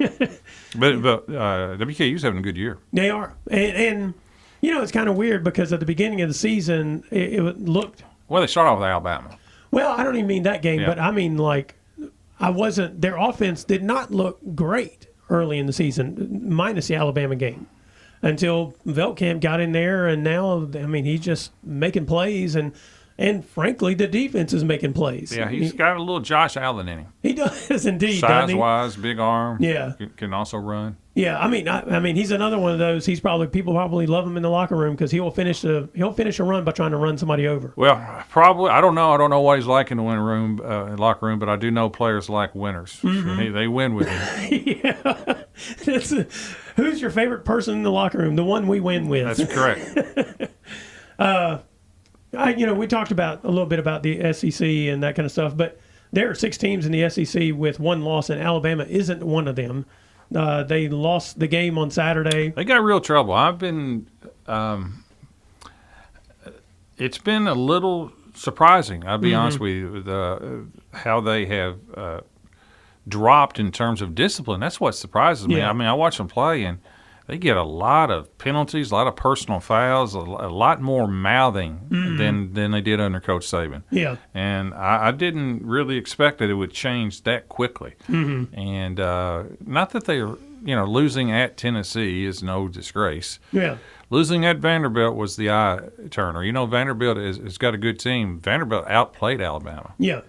but WKU's having a good year. They are. And it's kind of weird because at the beginning of the season, it looked. Well, they start off with Alabama. Well, I don't even mean that game, Yeah. but I mean, their offense did not look great early in the season, minus the Alabama game, until Veltkamp got in there, and now, he's just making plays, and frankly, the defense is making plays. Yeah, he's got a little Josh Allen in him. He does indeed, doesn't he? Size-wise, big arm. Yeah. Can also run. Yeah, I mean, he's another one of those. People probably love him in the locker room because he'll finish a run by trying to run somebody over. Well, probably. I don't know what he's like in the locker room, but I do know players like winners. Mm-hmm. They win with him. Yeah. Who's your favorite person in the locker room? The one we win with. That's correct. We talked about a little bit about the SEC and that kind of stuff, but there are 6 teams in the SEC with 1 loss, and Alabama isn't one of them. They lost the game on Saturday. They got real trouble. It's been a little surprising, I'll be honest with you, with how they have dropped in terms of discipline. That's what surprises me. Yeah. I watch them play, and they get a lot of penalties, a lot of personal fouls, a lot more mouthing than they did under Coach Saban. Yeah. And I didn't really expect that it would change that quickly. Mm-hmm. And not that they're, losing at Tennessee is no disgrace. Yeah. Losing at Vanderbilt was the eye-turner. Vanderbilt has got a good team. Vanderbilt outplayed Alabama. Yeah.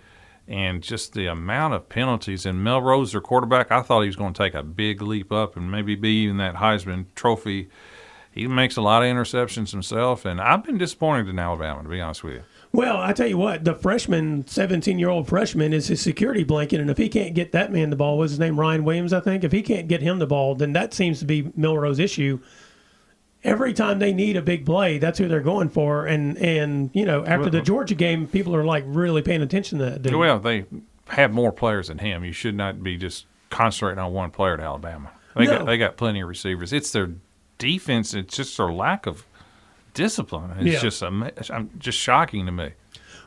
And just the amount of penalties. And Melrose, their quarterback, I thought he was going to take a big leap up and maybe be even that Heisman Trophy. He makes a lot of interceptions himself, and I've been disappointed in Alabama, to be honest with you. Well, I tell you what, the 17-year-old freshman is his security blanket, and if he can't get that man the ball, what's his name, Ryan Williams, I think? If he can't get him the ball, then that seems to be Milrose's issue. Every time they need a big play, that's who they're going for. And after the Georgia game, people are really paying attention to that dude. Well, they have more players than him. You should not be just concentrating on one player at Alabama. They got plenty of receivers. It's their defense. It's just their lack of discipline. It's just shocking to me.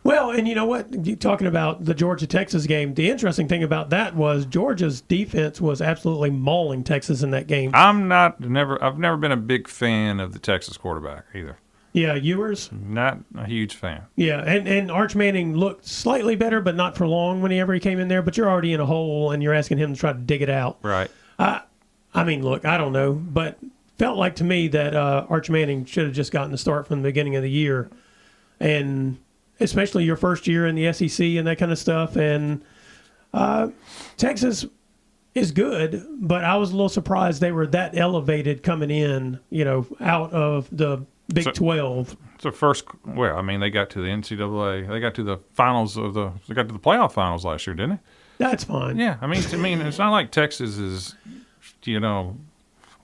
Well, and you know what? You're talking about the Georgia-Texas game. The interesting thing about that was Georgia's defense was absolutely mauling Texas in that game. I've never been a big fan of the Texas quarterback either. Yeah, Ewers? Not a huge fan. Yeah, and Arch Manning looked slightly better, but not for long whenever he came in there. But you're already in a hole, and you're asking him to try to dig it out. Right. Look, I don't know, but felt like to me that Arch Manning should have just gotten the start from the beginning of the year. And especially your first year in the SEC and that kind of stuff. And Texas is good, but I was a little surprised they were that elevated coming in, out of the Big 12. It's the first. Well, they got to the NCAA. They got to the finals They got to the playoff finals last year, didn't they? That's fine. Yeah, it's not like Texas is,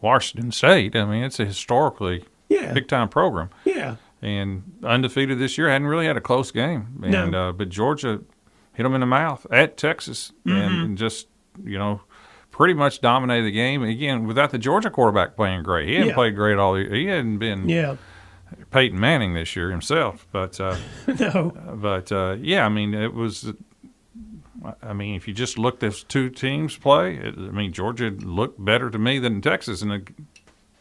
Washington State. It's a historically big time program. Yeah. And undefeated this year, hadn't really had a close game. And No. But Georgia hit them in the mouth at Texas and just, pretty much dominated the game. Again, without the Georgia quarterback playing great. He hadn't played great all year. He hadn't been Peyton Manning this year himself. But, No. But, it was – if you just look those two teams play, Georgia looked better to me than Texas, and the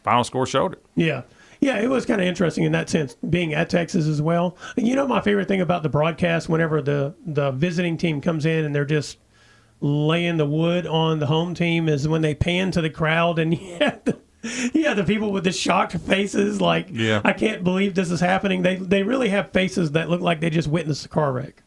final score showed it. Yeah. Yeah, it was kind of interesting in that sense, being at Texas as well. And my favorite thing about the broadcast, whenever the visiting team comes in and they're just laying the wood on the home team, is when they pan to the crowd and you have the people with the shocked faces, like, I can't believe this is happening. They really have faces that look like they just witnessed a car wreck.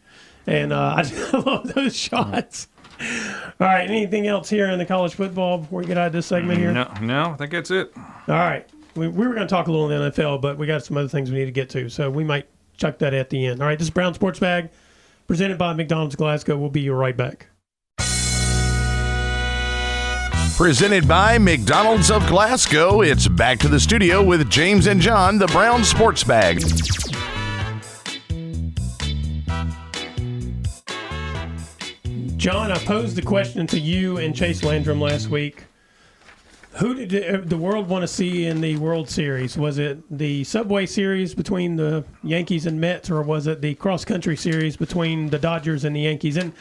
And I just love those shots. All right, anything else here in the college football before we get out of this segment here? No, I think that's it. All right. We were going to talk a little in the NFL, but we got some other things we need to get to, so we might chuck that at the end. All right, this is Brown Sports Bag, presented by McDonald's Glasgow. We'll be right back. Presented by McDonald's of Glasgow, it's back to the studio with James and John, the Brown Sports Bag. John, I posed the question to you and Chase Landrum last week. Who did the world want to see in the World Series? Was it the Subway Series between the Yankees and Mets, or was it the cross-country series between the Dodgers and the Yankees? And,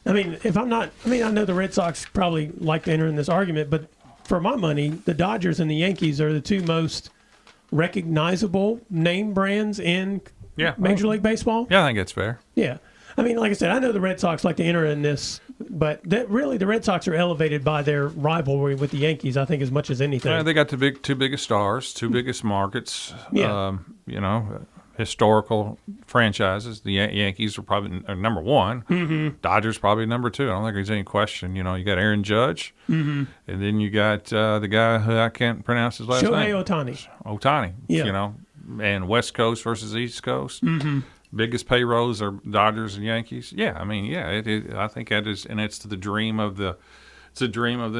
I mean, I know the Red Sox probably like to enter in this argument, but for my money, the Dodgers and the Yankees are the two most recognizable name brands in Major League Baseball. Yeah, I think that's fair. Yeah. I mean, like I said, I know the Red Sox like to enter in this, but really the Red Sox are elevated by their rivalry with the Yankees, I think, as much as anything. Yeah, they got the two biggest stars, two biggest markets, Yeah. Historical franchises. The Yankees are probably number one. Mm-hmm. Dodgers probably number two. I don't think there's any question. You got Aaron Judge, and then you got the guy who I can't pronounce his last name. Shohei Ohtani. Ohtani, Yeah. And West Coast versus East Coast. Mm-hmm. Biggest payrolls are Dodgers and Yankees. Yeah, I mean, I think that is, and it's the dream of the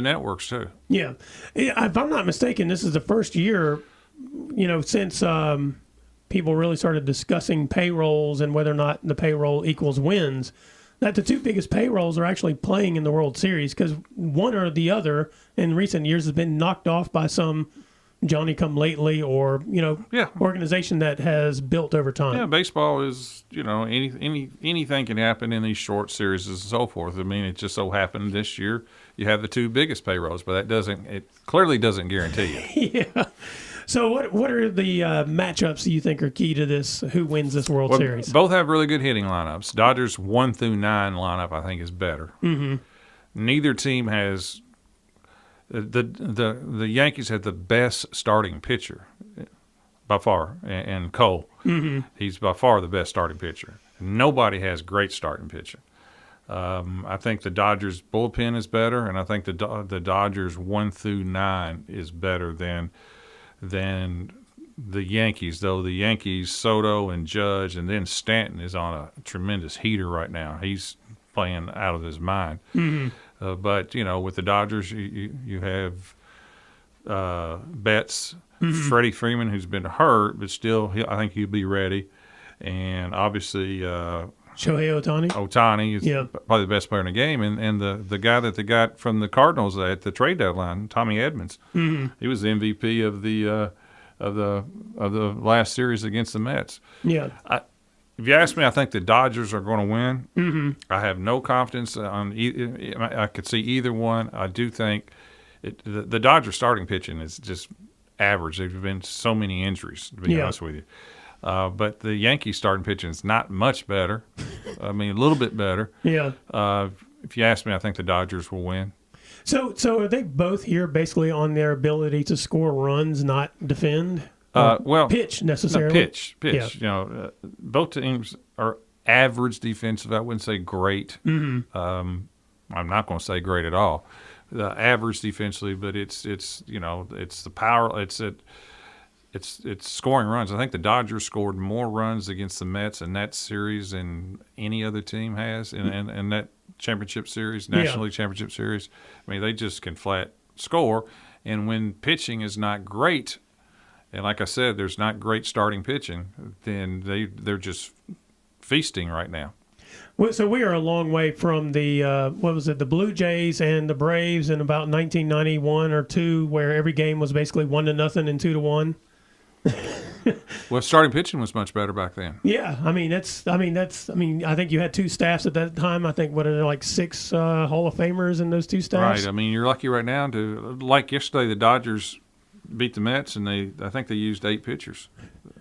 networks too. Yeah. If I'm not mistaken, this is the first year, since people really started discussing payrolls and whether or not the payroll equals wins, that the two biggest payrolls are actually playing in the World Series, because one or the other in recent years has been knocked off by some Johnny-come-lately or organization that has built over time. Yeah, baseball is anything can happen in these short series and so forth. I mean, it just so happened this year you have the two biggest payrolls, but it clearly doesn't guarantee you. Yeah. So what are the matchups you think are key to this? Who wins this World Series? Both have really good hitting lineups. Dodgers 1 through 9 lineup I think is better. Mm-hmm. Neither team has. The Yankees have the best starting pitcher by far, and Cole. Mm-hmm. He's by far the best starting pitcher. Nobody has great starting pitching. I think the Dodgers bullpen is better, and I think the Dodgers 1 through 9 is better than the Yankees. Though the Yankees, Soto and Judge, and then Stanton is on a tremendous heater right now. He's playing out of his mind. Mm-hmm. But with the Dodgers, you have Betts, Freddie Freeman, who's been hurt, but still, I think he'll be ready. And obviously, Shohei Ohtani. Ohtani is probably the best player in the game, and the guy that they got from the Cardinals at the trade deadline, Tommy Edmonds, he was the MVP of the last series against the Mets. Yeah. If you ask me, I think the Dodgers are going to win. Mm-hmm. I have no confidence on either. I could see either one. I do think the Dodgers starting pitching is just average. There have been so many injuries, to be honest with you. But the Yankees starting pitching is not much better. I mean, a little bit better. Yeah. If you ask me, I think the Dodgers will win. So are they both here basically on their ability to score runs, not defend? Pitch necessarily. No, pitch. Yeah. Both teams are average defensive. I wouldn't say great. Mm-hmm. I'm not going to say great at all. The average defensively, but it's the power. It's scoring runs. I think the Dodgers scored more runs against the Mets in that series than any other team has in that championship series, National League Championship Series. I mean, they just can flat score, and when pitching is not great. And like I said, there's not great starting pitching, then they're just feasting right now. Well, so we are a long way from the the Blue Jays and the Braves in about 1991 or 2, where every game was basically 1-0 and 2-1. Well, starting pitching was much better back then. Yeah, I think you had two staffs at that time. I think what are there, like 6 Hall of Famers in those two staffs? Right. I mean, you're lucky right now like yesterday, the Dodgers beat the Mets, and I think they used 8 pitchers.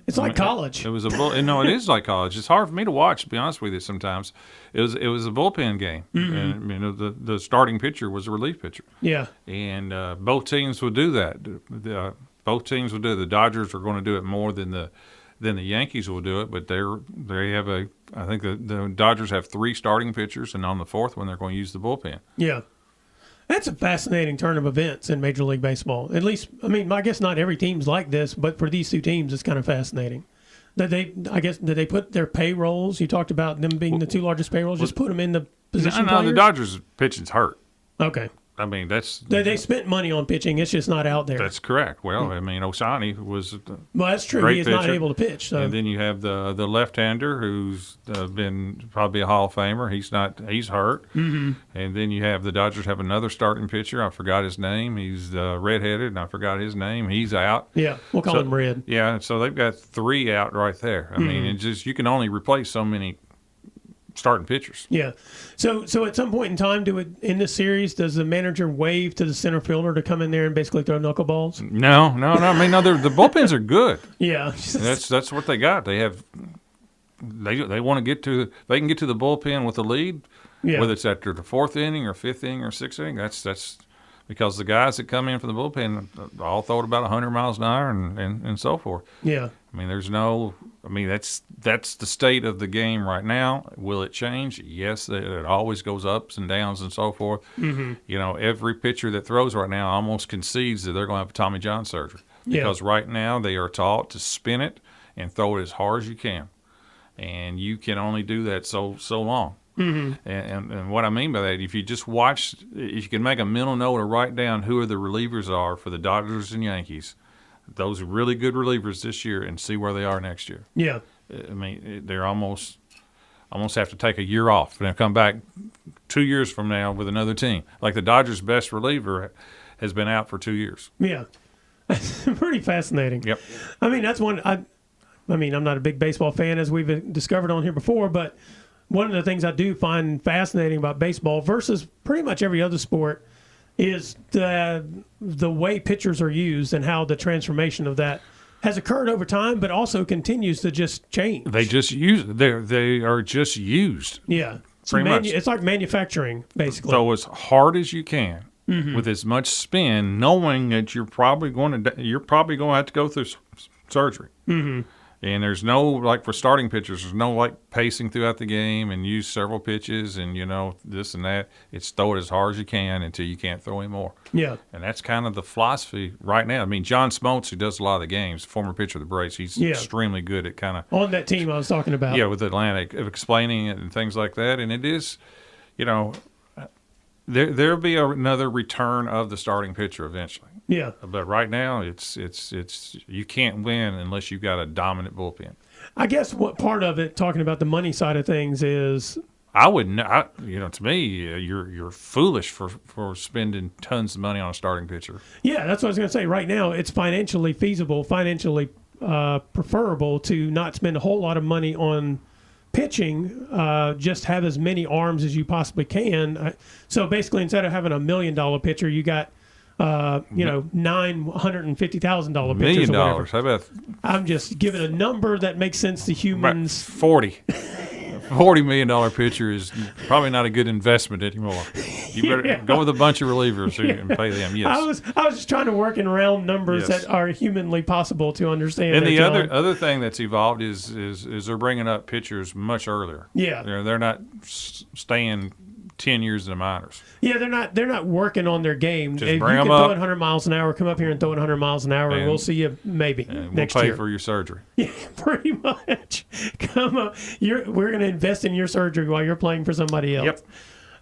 It's like college. It was it is like college. It's hard for me to watch, to be honest with you. Sometimes it was a bullpen game, and the starting pitcher was a relief pitcher. Yeah, and both teams would do that. Both teams would do it. The Dodgers are going to do it more than the Yankees will do it, but they have I think the Dodgers have 3 starting pitchers, and on the 4th one they're going to use the bullpen. Yeah. That's a fascinating turn of events in Major League Baseball. At least, I guess not every team's like this, but for these two teams, it's kind of fascinating. Did they put their payrolls? You talked about them being the 2 largest payrolls. Just put them in the position. No, the Dodgers pitching's hurt. Okay. I mean, They spent money on pitching. It's just not out there. that's correct. Well, I mean, Ohtani was Well, that's true. great He is not pitcher. able to pitch. So and then you have the left-hander who's been probably a Hall of Famer. He's hurt. Mm-hmm. And then you have the Dodgers have another starting pitcher. I forgot his name. He's redheaded, and I forgot his name. He's out. yeah, we'll call him Red. Yeah, so they've got 3 out right there. I mean, it's just you can only replace so many starting pitchers. Yeah. So at some point in time, in this series, does the manager wave to the center fielder to come in there and basically throw knuckleballs? No. I mean, no, the bullpens are good. Yeah. That's what they got. They want to get to. They can get to the bullpen with a lead, whether it's after the 4th inning or 5th inning or 6th inning. That's because the guys that come in for the bullpen all throw it about 100 miles an hour and so forth. Yeah. I mean, that's the state of the game right now. Will it change? Yes, it always goes ups and downs and so forth. Mm-hmm. You know, every pitcher that throws right now almost concedes that they're going to have Tommy John surgery because right now they are taught to spin it and throw it as hard as you can, and you can only do that so long. Mm-hmm. And what I mean by that, if you just watch, if you can make a mental note or write down who the relievers are for the Dodgers and Yankees, those really good relievers this year, and see where they are next year. Yeah. I mean, they're almost have to take a year off and come back 2 years from now with another team. Like the Dodgers' best reliever has been out for 2 years. Yeah. Pretty fascinating. Yep. I mean, that's one. I mean, I'm not a big baseball fan, as we've discovered on here before, but one of the things I do find fascinating about baseball versus pretty much every other sport is the way pitchers are used and how the transformation of that has occurred over time, but also continues to just change. They just use they are just used. Yeah, pretty much. It's like manufacturing, basically. So as hard as you can, with as much spin, knowing that you're probably going to have to go through surgery. Mm-hmm. And there's no, like for starting pitchers, there's no like pacing throughout the game and use several pitches and, you know, this and that. It's throw it as hard as you can until you can't throw anymore. Yeah. And that's kind of the philosophy right now. I mean, John Smoltz, who does a lot of the games, former pitcher of the Braves, he's extremely good at kind of. On that team I was talking about. Yeah, with Atlanta, of explaining it and things like that. And it is, you know, there'll be another return of the starting pitcher eventually. Yeah. But right now, it's you can't win unless you've got a dominant bullpen. I guess what part of it, talking about the money side of things, is I would, to me, you're foolish for spending tons of money on a starting pitcher. Yeah, that's what I was going to say. Right now, it's financially feasible, financially preferable to not spend a whole lot of money on pitching, just have as many arms as you possibly can. So basically, instead of having $1 million pitcher, you got $950,000 pitchers. $1 million. How about? I'm just giving a number that makes sense to humans. 40. $40 million pitcher is probably not a good investment anymore. You better go with a bunch of relievers and pay them. Yes. I was just trying to work in round numbers that are humanly possible to understand. And the other thing that's evolved is they're bringing up pitchers much earlier. Yeah. They're not staying 10 years in the minors. Yeah, they're not working on their game. Just if bring you them can throw up. it 100 miles an hour, come up here and throw it 100 miles an hour, and we'll see you maybe next we'll pay year. for your surgery. Yeah, pretty much. Come up. We're going to invest in your surgery while you're playing for somebody else.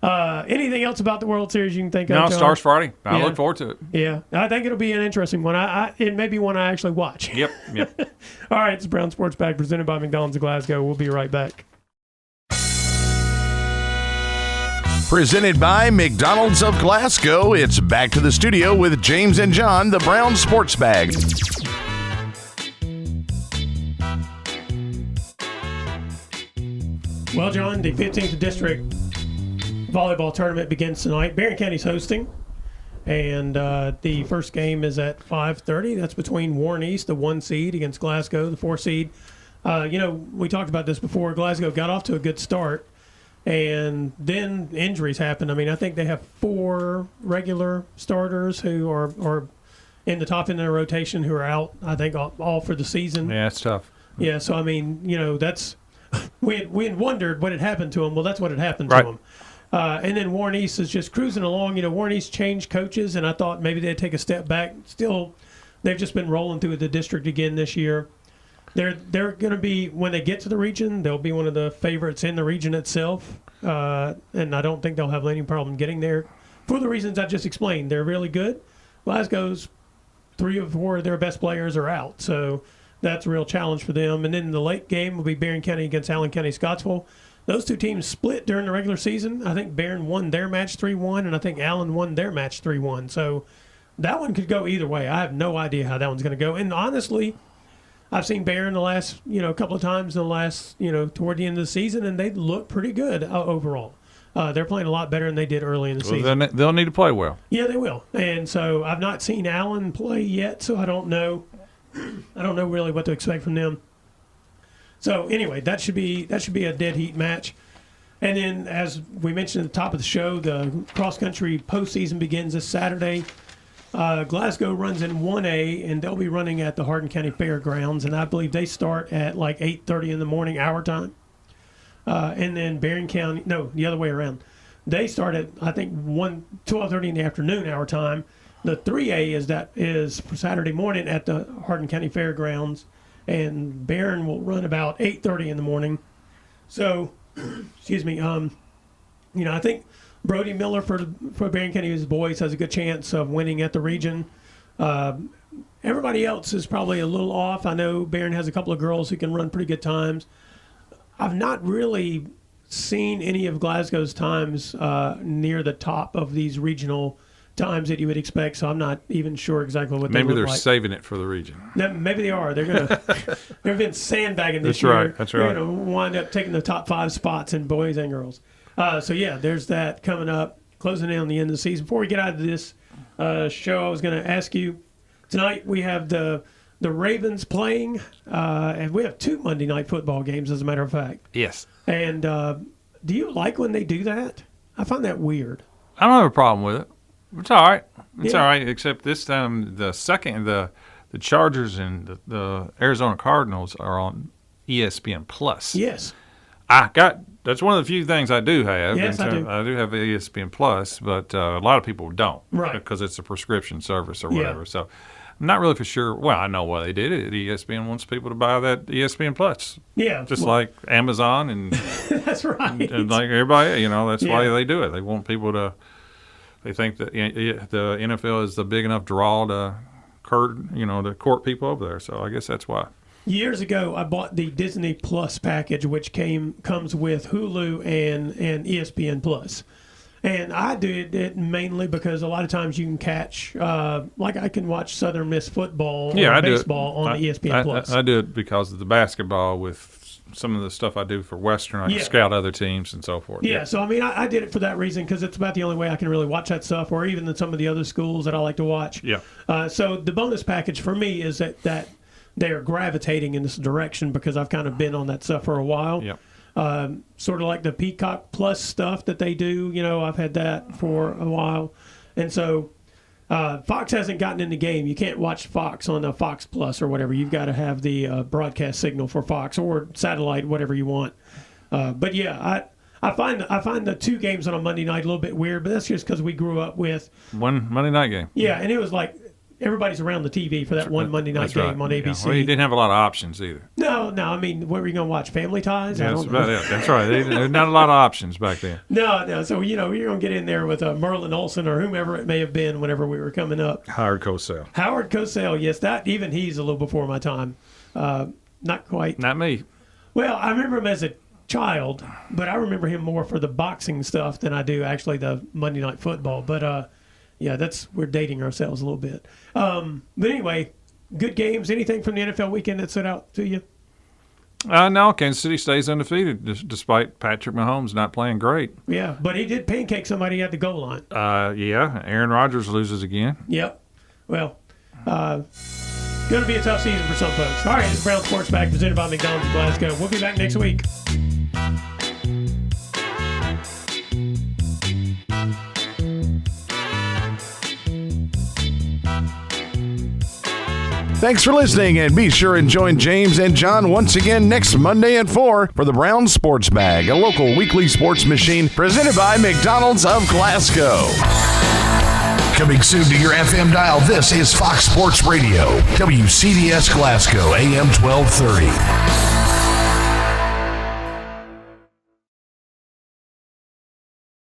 Yep. Anything else about the World Series you can think of? No, John? starts Friday. I look forward to it. Yeah, I think it'll be an interesting one. It may be one I actually watch. Yep. All right, it's Brown Sports Bag presented by McDonald's of Glasgow. We'll be right back. Presented by McDonald's of Glasgow, it's back to the studio with James and John, the Brown Sports Bag. Well, John, the 15th District Volleyball Tournament begins tonight. Barron County's hosting, and the first game is at 5:30. That's between Warren East, the 1 seed, against Glasgow, the 4 seed. We talked about this before. Glasgow got off to a good start, and then injuries happened. I mean, I think they have 4 regular starters who are in the top end of the rotation who are out, I think, all for the season. Yeah, it's tough. Yeah, so, I mean, that's – we had wondered what had happened to them. Well, that's what had happened Right. to them. And then Warren East is just cruising along. Warren East changed coaches, and I thought maybe they'd take a step back. Still, they've just been rolling through the district again this year. They're going to be, when they get to the region, they'll be one of the favorites in the region itself. And I don't think they'll have any problem getting there. for the reasons I just explained. They're really good. Glasgow's 3 or 4 of their best players are out, so that's a real challenge for them. And then the late game will be Barron County against Allen County Scottsville. Those two teams split during the regular season. I think Barron won their match 3-1, and I think Allen won their match 3-1. So that one could go either way. I have no idea how that one's going to go. And honestly, I've seen Barron the last, couple of times in the last, toward the end of the season, and they look pretty good overall. They're playing a lot better than they did early in the season. Then they'll need to play well. Yeah, they will. And so I've not seen Allen play yet, so I don't know. I don't know really what to expect from them. So anyway, that should be a dead heat match. And then, as we mentioned at the top of the show, the cross country postseason begins this Saturday. Glasgow runs in 1A, and they'll be running at the Hardin County Fairgrounds, and I believe they start at like 8:30 in the morning, our time. And then Barron County, no, the other way around. They start at, I think, 12:30 in the afternoon, our time. The 3A is for Saturday morning at the Hardin County Fairgrounds, and Barron will run about 8:30 in the morning. So, excuse me, I think Brody Miller for Barron County, his boys, has a good chance of winning at the region. Everybody else is probably a little off. I know Barron has a couple of girls who can run pretty good times. I've not really seen any of Glasgow's times near the top of these regional times that you would expect, so I'm not even sure exactly what they look like. Maybe they're saving it for the region. Maybe they are. They've been sandbagging this year. That's right. They're going to wind up taking the top 5 spots in boys and girls. So, yeah, there's that coming up, closing in on the end of the season. Before we get out of this show, I was going to ask you, tonight we have the Ravens playing, and we have 2 Monday night football games, as a matter of fact. Yes. And do you like when they do that? I find that weird. I don't have a problem with it. It's all right. It's Yeah. all right, except this time the Chargers and the Arizona Cardinals are on ESPN Plus. Yes. That's one of the few things I do have. Yes, I do. I do have ESPN Plus, but a lot of people don't. Right. Because it's a prescription service or Yeah. whatever. So I'm not really for sure. Well, I know why they did it. ESPN wants people to buy that ESPN Plus. Yeah. Just like Amazon and, That's right. and like everybody, that's why Yeah. they do it. They want people to. They think that the NFL is the big enough draw to court people over there. So I guess that's why. Years ago, I bought the Disney Plus package, which comes with Hulu and ESPN Plus. And I did it mainly because a lot of times you can catch, like I can watch Southern Miss football or baseball on the ESPN Plus. I do it because of the basketball with some of the stuff I do for Western. I can scout other teams and so forth. Yeah, so I mean, I did it for that reason because it's about the only way I can really watch that stuff, or even some of the other schools that I like to watch. Yeah. So the bonus package for me is that they are gravitating in this direction because I've kind of been on that stuff for a while. Yeah. Sort of like the Peacock Plus stuff that they do. I've had that for a while. And so Fox hasn't gotten in the game. You can't watch Fox on the Fox Plus or whatever. You've got to have the broadcast signal for Fox or satellite, whatever you want. But yeah, I find the 2 games on a Monday night a little bit weird, but that's just because we grew up with one Monday night game. Yeah, and it was like everybody's around the TV for that one Monday night game on ABC. Yeah. Well, you didn't have a lot of options either. No. I mean, what were you going to watch? Family Ties? Yeah, I that's don't know. about it. That's right. There's not a lot of options back then. No. So, you're going to get in there with Merlin Olsen or whomever it may have been whenever we were coming up. Howard Cosell. Howard Cosell, yes. Even he's a little before my time. Not quite. Not me. Well, I remember him as a child, but I remember him more for the boxing stuff than I do actually the Monday Night Football. But, yeah, we're dating ourselves a little bit. But anyway, good games. Anything from the NFL weekend that stood out to you? No, Kansas City stays undefeated despite Patrick Mahomes not playing great. Yeah, but he did pancake somebody at the goal line. Yeah, Aaron Rodgers loses again. Yep. Well, going to be a tough season for some folks. All right, it's Brown Sports Back, presented by McDonald's of Glasgow. We'll be back next week. Thanks for listening, and be sure and join James and John once again next Monday at 4 for the Brown Sports Bag, a local weekly sports machine presented by McDonald's of Glasgow. Coming soon to your FM dial, this is Fox Sports Radio, WCDS Glasgow, AM 1230.